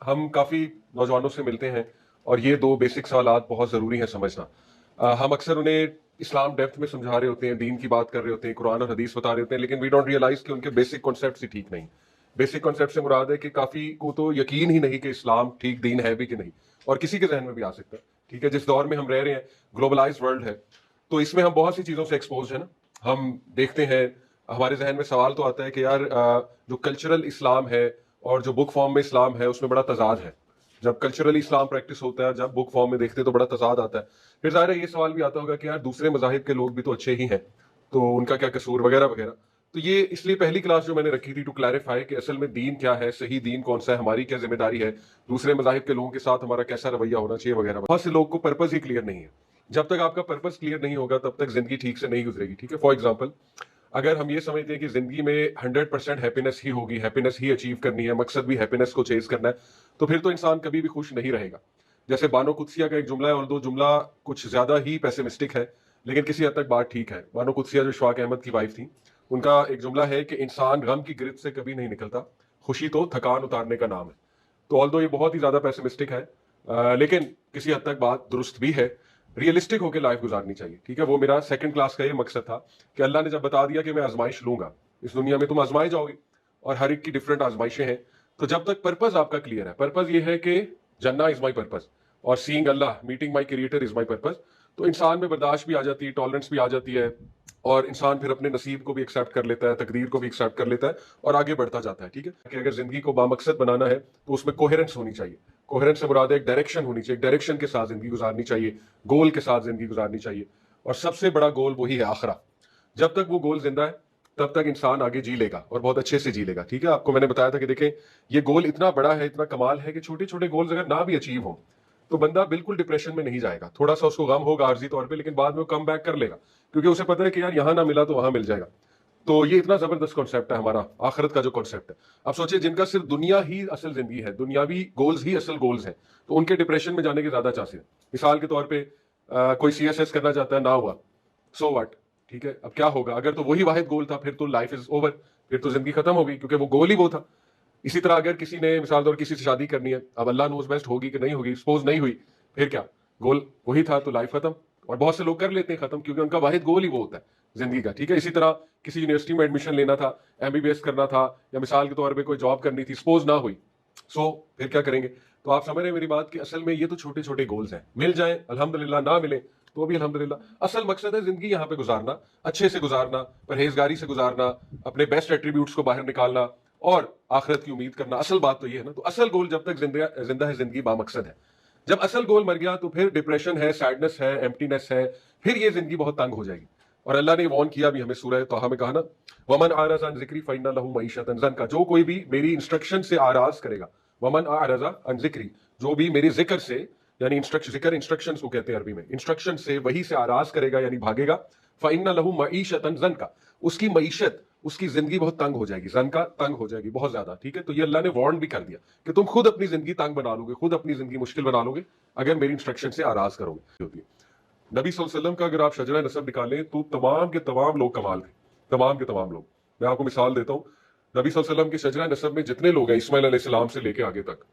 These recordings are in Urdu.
ہم کافی نوجوانوں سے ملتے ہیں اور یہ دو بیسک سوالات بہت ضروری ہیں سمجھنا. ہم اکثر انہیں اسلام ڈیپتھ میں سمجھا رہے ہوتے ہیں، دین کی بات کر رہے ہوتے ہیں، قرآن اور حدیث بتا رہے ہوتے ہیں، لیکن وی ڈونٹ ریئلائز کہ ان کے بیسک کانسیپٹس ہی ٹھیک نہیں. بیسک کانسیپٹ سے مراد ہے کہ کافی کو تو یقین ہی نہیں کہ اسلام ٹھیک دین ہے بھی کہ نہیں، اور کسی کے ذہن میں بھی آ سکتا ہے. ٹھیک ہے، جس دور میں ہم رہ رہے ہیں، گلوبلائز ورلڈ ہے، تو اس میں ہم بہت سی چیزوں سے ایکسپوز ہیں نا. ہم دیکھتے ہیں، ہمارے ذہن میں سوال تو آتا ہے کہ یار جو کلچرل اسلام ہے اور جو بک فارم میں اسلام ہے اس میں بڑا تضاد ہے. جب کلچرلی اسلام پریکٹس ہوتا ہے، جب بک فارم میں دیکھتے ہیں تو بڑا تضاد آتا ہے. پھر ظاہر ہے یہ سوال بھی آتا ہوگا کہ یار دوسرے مذاہب کے لوگ بھی تو اچھے ہی ہیں، تو ان کا کیا قصور وغیرہ وغیرہ. تو یہ اس لیے پہلی کلاس جو میں نے رکھی تھی ٹو کلیریفائی کہ اصل میں دین کیا ہے، صحیح دین کون سا ہے، ہماری کیا ذمہ داری ہے، دوسرے مذاہب کے لوگوں کے ساتھ ہمارا کیسا رویہ ہونا چاہیے وغیرہ. بہت سے لوگ کو پرپز ہی کلیئر نہیں ہے. جب تک آپ کا پرپز کلیئر نہیں ہوگا تب تک زندگی ٹھیک سے نہیں گزرے گی. ٹھیک ہے، فار ایگزامپل اگر ہم یہ سمجھتے ہیں کہ زندگی میں 100% ہیپینس ہی ہوگی، ہیپینس ہی اچیو کرنی ہے، مقصد بھی ہیپینس کو چیز کرنا ہے، تو پھر تو انسان کبھی بھی خوش نہیں رہے گا. جیسے بانو قدسیہ کا ایک جملہ ہے، اور دو جملہ کچھ زیادہ ہی پیسمسٹک ہے لیکن کسی حد تک بات ٹھیک ہے. بانو قدسیہ جو شفاق احمد کی وائف تھی، ان کا ایک جملہ ہے کہ انسان غم کی گرفت سے کبھی نہیں نکلتا، خوشی تو تھکان اتارنے کا نام ہے. تو آلدو یہ بہت ہی زیادہ پیسمسٹک ہے، لیکن کسی حد تک بات درست بھی ہے. ریئلسٹک ہو کے لائف گزارنی چاہیے. ٹھیک ہے، وہ میرا سیکنڈ کلاس کا یہ مقصد تھا کہ اللہ نے جب بتا دیا کہ میں آزمائش لوں گا اس دنیا میں، تم آزمائے جاؤ گے اور ہر ایک کی ڈفرینٹ آزمائشیں ہیں. تو جب تک پرپز آپ کا کلیئر ہے، پرپز یہ ہے کہ جنہ از مائی پرپز اور seeing Allah, meeting my creator is my purpose, تو انسان میں برداشت بھی آ جاتی ہے، ٹالرنس بھی آ جاتی ہے، اور انسان پھر اپنے نصیب کو بھی ایکسیپٹ کر لیتا ہے، تقدیر کو بھی ایکسیپٹ کر لیتا ہے اور آگے بڑھتا جاتا ہے. ٹھیک ہے، کہ اگر زندگی کو بامقصد بنانا ہے تو اس میں کوہرنس ہونی چاہیے. کوہرنس سے مراد ہے ایک ڈائریکشن ہونی چاہیے، ایک ڈائریکشن کے ساتھ زندگی گزارنی چاہیے، گول کے ساتھ زندگی گزارنی چاہیے. اور سب سے بڑا گول وہی ہے آخرہ. جب تک وہ گول زندہ ہے تب تک انسان آگے جی لے گا اور بہت اچھے سے جی لے گا. ٹھیک ہے، آپ کو میں نے بتایا تھا کہ دیکھیں یہ گول اتنا بڑا ہے، اتنا کمال ہے کہ چھوٹے چھوٹے گولز اگر نہ بھی اچیو ہوں تو بندہ بالکل ڈپریشن میں نہیں جائے گا. تھوڑا سا اس کو غم ہوگا عارضی طور پہ، لیکن بعد میں وہ کم بیک کر لے گا کیونکہ اسے پتہ ہے کہ یار یہاں نہ ملا تو وہاں مل جائے گا. تو یہ اتنا زبردست کانسیپٹ ہے ہمارا آخرت کا جو کانسیپٹ ہے. اب سوچیں جن کا صرف دنیا ہی اصل زندگی ہے، دنیاوی گولز ہی اصل گولز ہیں، تو ان کے ڈپریشن میں جانے کے زیادہ چانسز ہیں. مثال کے طور پہ کوئی CSS کرنا چاہتا ہے، نہ ہوا، سو واٹ. ٹھیک ہے، اب کیا ہوگا؟ اگر تو وہی واحد گول تھا پھر تو لائف از اوور، پھر تو زندگی ختم ہو گئی کیونکہ وہ گول ہی وہ تھا. اسی طرح اگر کسی نے مثال طور کسی سے شادی کرنی ہے، اب اللہ نوز بیسٹ ہوگی کہ نہیں ہوگی، سپوز نہیں ہوئی، پھر کیا؟ گول وہی تھا تو لائف ختم. اور بہت سے لوگ کر لیتے ہیں ختم کیونکہ ان کا واحد گول ہی وہ ہوتا ہے زندگی کا. ٹھیک ہے، اسی طرح کسی یونیورسٹی میں ایڈمیشن لینا تھا، MBBS کرنا تھا، یا مثال کے طور پہ کوئی جاب کرنی تھی، سپوز نہ ہوئی، سو پھر کیا کریں گے؟ تو آپ سمجھ رہے ہیں میری بات کہ اصل میں یہ تو چھوٹے چھوٹے گولز ہیں، مل جائیں الحمدللہ، نہ ملیں تو بھی الحمدللہ. اصل مقصد ہے زندگی یہاں پہ گزارنا، اچھے سے گزارنا، پرہیزگاری سے گزارنا، اپنے بیسٹ ایٹریبیوٹس کو باہر نکالنا اور آخرت کی امید کرنا. اصل بات تو یہ ہے نا. تو اصل گول جب تک زندہ ہے زندگی بامقصد ہے. جب اصل گول مر گیا تو پھر ڈپریشن ہے، سیڈنس ہے، ایمپٹینس ہے، پھر یہ زندگی بہت تنگ ہو جائے گی. اور اللہ نے وارن کیا بھی ہمیں سورہ طٰہٰ میں، کہا نا ومن اعرض عن ذکری فإن له معیشۃ ضنکا، جو کوئی بھی میری انسٹرکشن سے آراز کرے گا. ومن اعرض عن ذکری، جو بھی میری ذکر سے، یعنی ذکر انسٹرکشن کو کہتے ہیں عربی میں، انسٹرکشن سے، وہی سے آراز کرے گا یعنی بھاگے گا. فإن له معیشۃ ضنکا، اس کی معیشت، اس کی زندگی بہت تنگ ہو جائے گی. ضنکا تنگ ہو جائے گی بہت زیادہ. ٹھیک ہے، تو یہ اللہ نے وارن بھی کر دیا کہ تم خود اپنی زندگی تنگ بنا لو گے، خود اپنی زندگی مشکل بنا لو گے اگر میری انسٹرکشن سے آراز کرو گے. نبی صلی اللہ علیہ وسلم کا اگر آپ شجرہ نسب نکالیں تو تمام کے تمام لوگ کمال تھے، تمام کے تمام لوگ. میں آپ کو مثال دیتا ہوں، نبی صلی اللہ علیہ وسلم کے شجرہ نسب میں جتنے لوگ ہیں اسماعیل علیہ السلام سے لے کے آگے تک،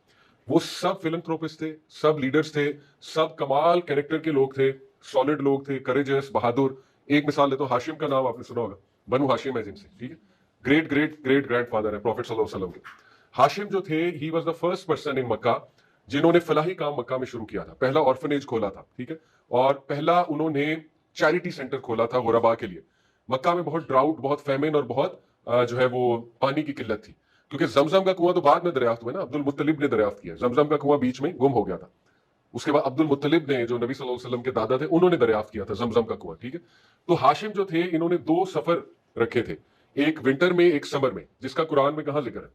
وہ سب فلنتھروپسٹ تھے، سب لیڈرز تھے، سب کمال کیریکٹر کے لوگ تھے، سالڈ لوگ تھے، کریجس، بہادر. ایک مثال دیتا ہوں، ہاشم کا نام آپ نے سنا ہوگا، بنو ہاشم ہے جن سے. ٹھیک ہے، great great great grandfather ہے پروفیٹ صلی اللہ علیہ وسلم کے. ہاشم جو تھے، he was the first person in Mecca جنہوں نے فلاحی کام مکہ میں شروع کیا تھا. پہلا آرفنیج کھولا تھا. ٹھیک ہے، اور پہلا انہوں نے چیریٹی سینٹر کھولا تھا غرباء کے لیے. مکہ میں بہت ڈراؤٹ، بہت فیمن اور بہت جو ہے وہ پانی کی قلت تھی، کیونکہ زمزم کا کنواں تو بعد میں دریافت ہوا نا، عبد المطلب نے دریافت کیا. زمزم کا کنواں بیچ میں گم ہو گیا تھا، اس کے بعد عبد المطلب نے، جو نبی صلی اللہ علیہ وسلم کے دادا تھے، انہوں نے دریافت کیا تھا زمزم کا کنواں. ٹھیک ہے، تو ہاشم جو تھے انہوں نے 2 سفر رکھے تھے، ایک ونٹر میں ایک سمر میں، جس کا قرآن میں کہاں ذکر ہے؟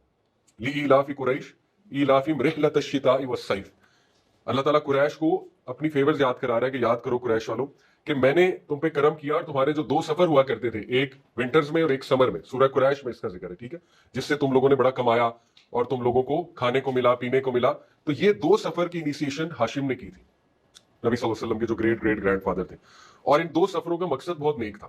لإیلاف قریش ایلافہم رحلۃ الشتاء والصیف. اللہ تعالیٰ قریش کو اپنی فیورز یاد کرا رہا ہے کہ یاد کرو قریش والوں کہ میں نے تم پہ کرم کیا، اور تمہارے جو 2 سفر ہوا کرتے تھے، ایک ونٹرز میں اور ایک سمر میں، سورہ قریش میں اس کا ذکر ہے. ٹھیک ہے، جس سے تم لوگوں نے بڑا کمایا اور تم لوگوں کو کھانے کو ملا، پینے کو ملا. تو یہ 2 سفر کی انیشیشن ہاشم نے کی تھی، نبی صلی اللہ علیہ وسلم کے جو گریٹ گریٹ گرینڈ فادر تھے. اور ان 2 سفروں کا مقصد بہت نیک تھا.